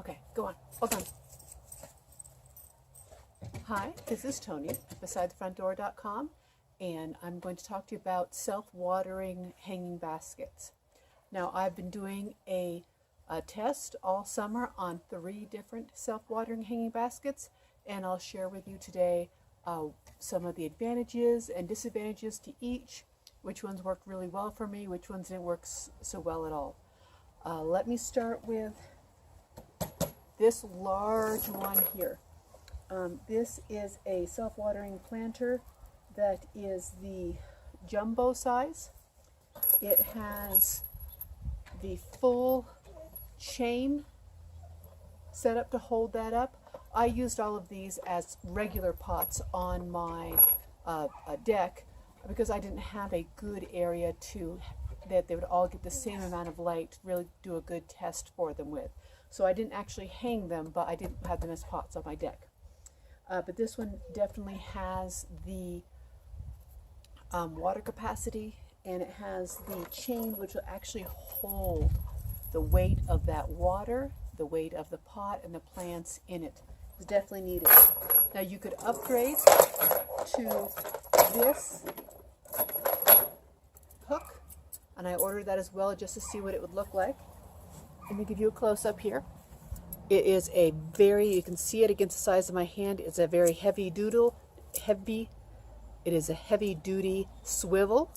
Okay, go on. Hold on. Hi, this is Tony, BesideTheFrontDoor.com, and I'm going to talk to you about self-watering hanging baskets. Now, I've been doing a test all summer on 3 different self-watering hanging baskets, and I'll share with you today some of the advantages and disadvantages to each, which ones worked really well for me, which ones didn't work so well at all. Let me start with this large one here. This is a self-watering planter that is the jumbo size. It has the full chain set up to hold that up. I used all of these as regular pots on my deck because I didn't have a good area that they would all get the same amount of light to really do a good test for them with. So I didn't actually hang them, but I didn't have them as pots on my deck. But this one definitely has the water capacity, and it has the chain which will actually hold the weight of that water, the weight of the pot, and the plants in it. It's definitely needed. Now you could upgrade to this hook, and I ordered that as well just to see what it would look like. Let me give you a close-up here. It is a you can see it against the size of my hand. It's a very it is a heavy-duty swivel.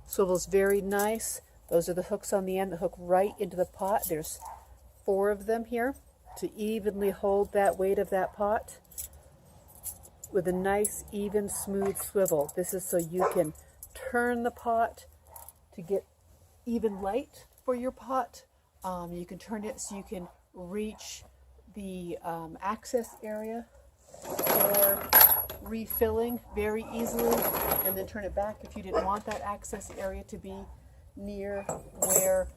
Swivel's very nice. Those are the hooks on the end that hook right into the pot. There's 4 of them here to evenly hold that weight of that pot with a nice, even, smooth swivel. This is so you can turn the pot to get even light for your pot. You can turn it so you can reach the access area for refilling very easily, and then turn it back if you didn't want that access area to be near where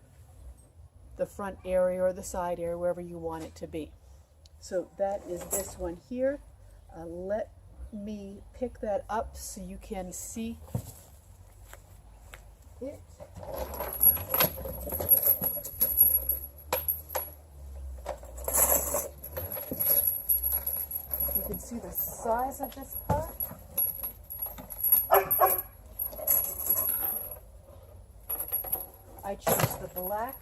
the front area or the side area, wherever you want it to be. So that is this one here. Let me pick that up so you can see it. You can see the size of this pot. I chose the black.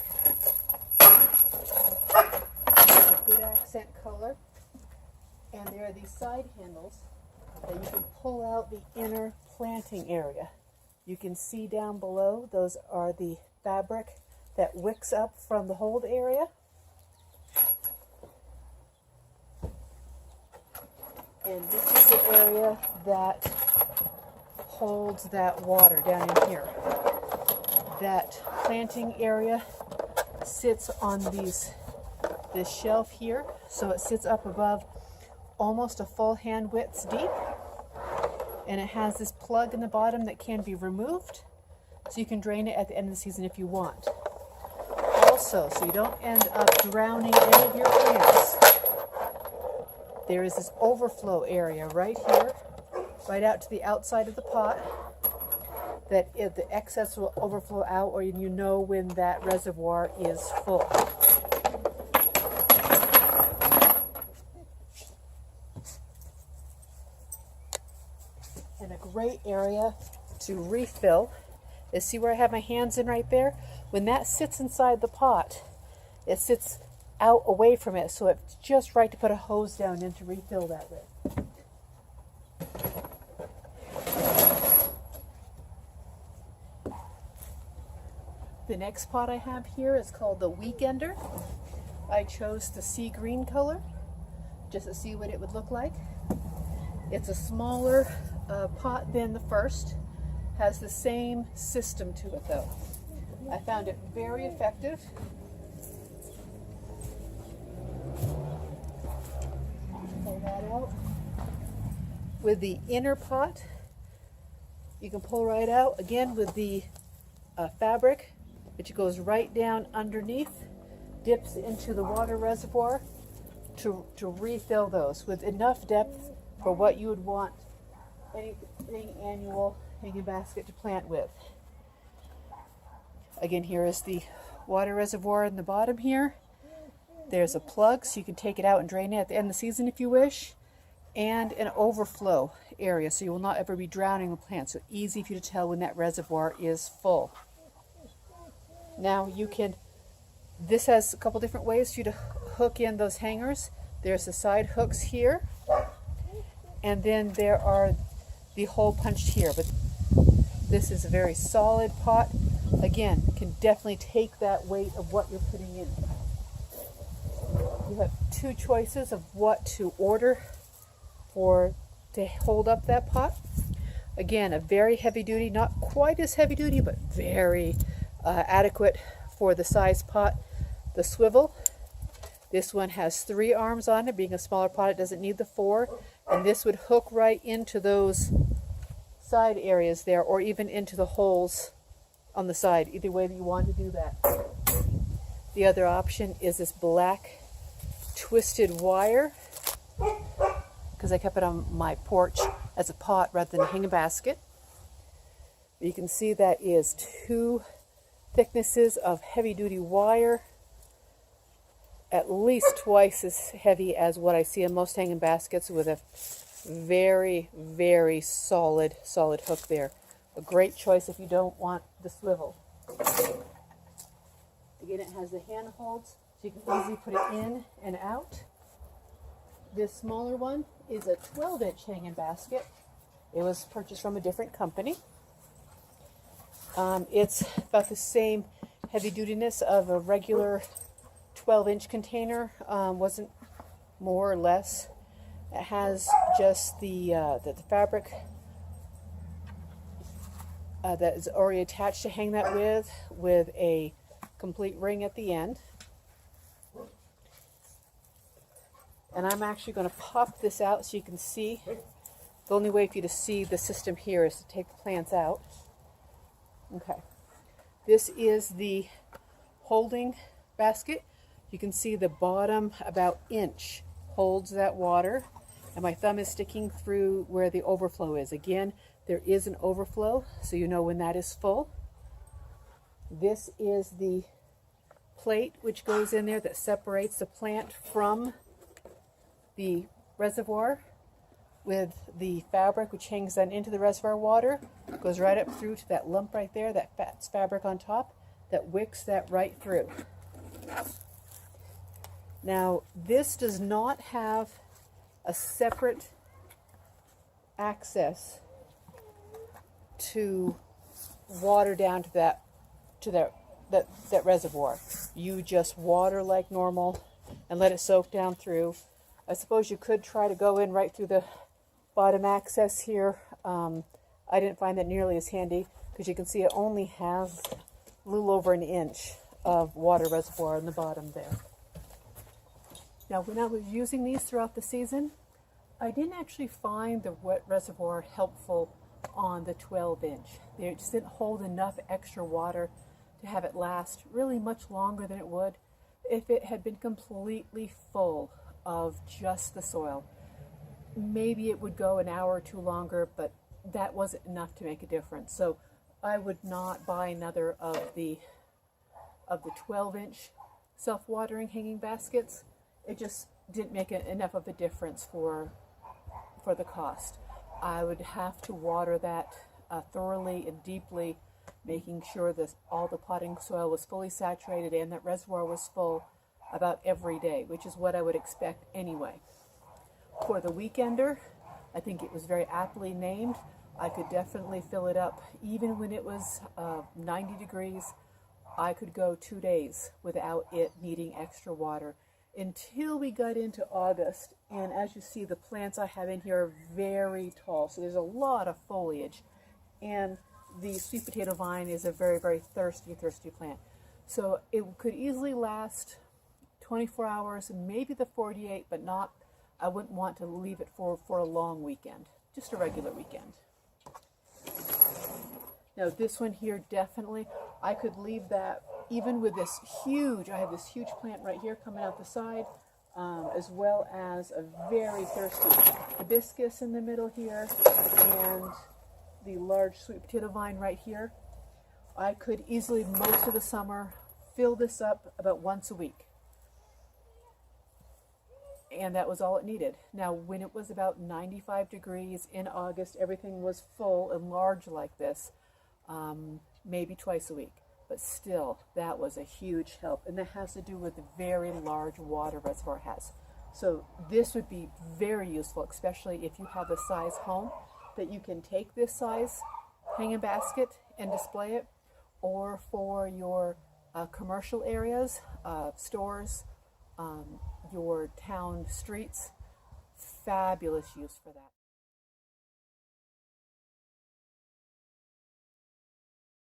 It's a good accent color. And there are these side handles that you can pull out the inner planting area. You can see down below, those are the fabric that wicks up from the hold area. And this is the area that holds that water down in here. That planting area sits on this shelf here, so it sits up above almost a full hand width deep, and it has this plug in the bottom that can be removed, so you can drain it at the end of the season if you want. Also, so you don't end up drowning any of your plants, there is this overflow area right here, right out to the outside of the pot, that if the excess will overflow out, or you know when that reservoir is full. And a great area to refill is, see where I have my hands in right there? When that sits inside the pot, it sits out away from it, so it's just right to put a hose down in to refill that with. The next pot I have here is called the Weekender. I chose the sea green color just to see what it would look like. It's a smaller pot than the first. Has the same system to it though. I found it very effective. Pull that out. With the inner pot, you can pull right out, again with the fabric, which goes right down underneath, dips into the water reservoir to refill those with enough depth for what you would want anything annual hanging basket to plant with. Again, here is the water reservoir in the bottom here. There's a plug so you can take it out and drain it at the end of the season if you wish, and an overflow area so you will not ever be drowning the plant. So easy for you to tell when that reservoir is full. Now this has a couple different ways for you to hook in those hangers. There's the side hooks here, and then there are the hole punched here. But this is a very solid pot. Again, can definitely take that weight of what you're putting in. You have two choices of what to order to hold up that pot. Again, a very heavy duty, not quite as heavy duty, but very adequate for the size pot. The swivel. This one has 3 arms on it. Being a smaller pot, it doesn't need the 4. And this would hook right into those side areas there, or even into the holes on the side, either way that you want to do that. The other option is this black twisted wire, because I kept it on my porch as a pot rather than a hanging basket. You can see that is 2 thicknesses of heavy-duty wire, at least twice as heavy as what I see in most hanging baskets, with a very, very solid hook there. A great choice if you don't want the swivel. Again, it has the handholds, so you can easily put it in and out. This smaller one is a 12-inch hanging basket. It was purchased from a different company. It's about the same heavy dutiness of a regular 12-inch container, wasn't more or less. It has just the fabric that is already attached to hang that with a complete ring at the end. And I'm actually going to pop this out so you can see. The only way for you to see the system here is to take the plants out. Okay. This is the holding basket. You can see the bottom about inch holds that water. And my thumb is sticking through where the overflow is. Again, there is an overflow, so you know when that is full. This is the plate which goes in there that separates the plant from the reservoir, with the fabric which hangs then into the reservoir water. Goes right up through to that lump right there, that fat fabric on top, that wicks that right through. Now, this does not have a separate access to water down to that reservoir. You just water like normal and let it soak down through. I suppose you could try to go in right through the bottom access here. I didn't find that nearly as handy, because you can see it only has a little over an inch of water reservoir in the bottom there. Now, when I was using these throughout the season, I didn't actually find the wet reservoir helpful on the 12-inch. They just didn't hold enough extra water to have it last really much longer than it would if it had been completely full of just the soil. Maybe it would go an hour or 2 longer, but that wasn't enough to make a difference. So I would not buy another of the 12-inch self-watering hanging baskets. It just didn't make enough of a difference for the cost. I would have to water that thoroughly and deeply, making sure that all the potting soil was fully saturated and that reservoir was full about every day, which is what I would expect anyway. For the weekender, I think it was very aptly named. I could definitely fill it up. Even when it was 90 degrees, I could go 2 days without it needing extra water, until we got into August. And as you see, the plants I have in here are very tall, so there's a lot of foliage. And the sweet potato vine is a very, very thirsty plant. So it could easily last 24 hours, maybe the 48, but not, I wouldn't want to leave it for a long weekend, just a regular weekend. Now this one here, definitely, I could leave that even with this huge, I have this huge plant right here coming out the side, as well as a very thirsty hibiscus in the middle here, and the large sweet potato vine right here. I could easily, most of the summer, fill this up about once a week. and that was all it needed. Now, when it was about 95 degrees in August, everything was full and large like this, maybe twice a week. But still, that was a huge help, and that has to do with the very large water reservoir it has. So this would be very useful, especially if you have a size home that you can take this size hanging basket and display it, or for your commercial areas, stores, your town streets. Fabulous use for that.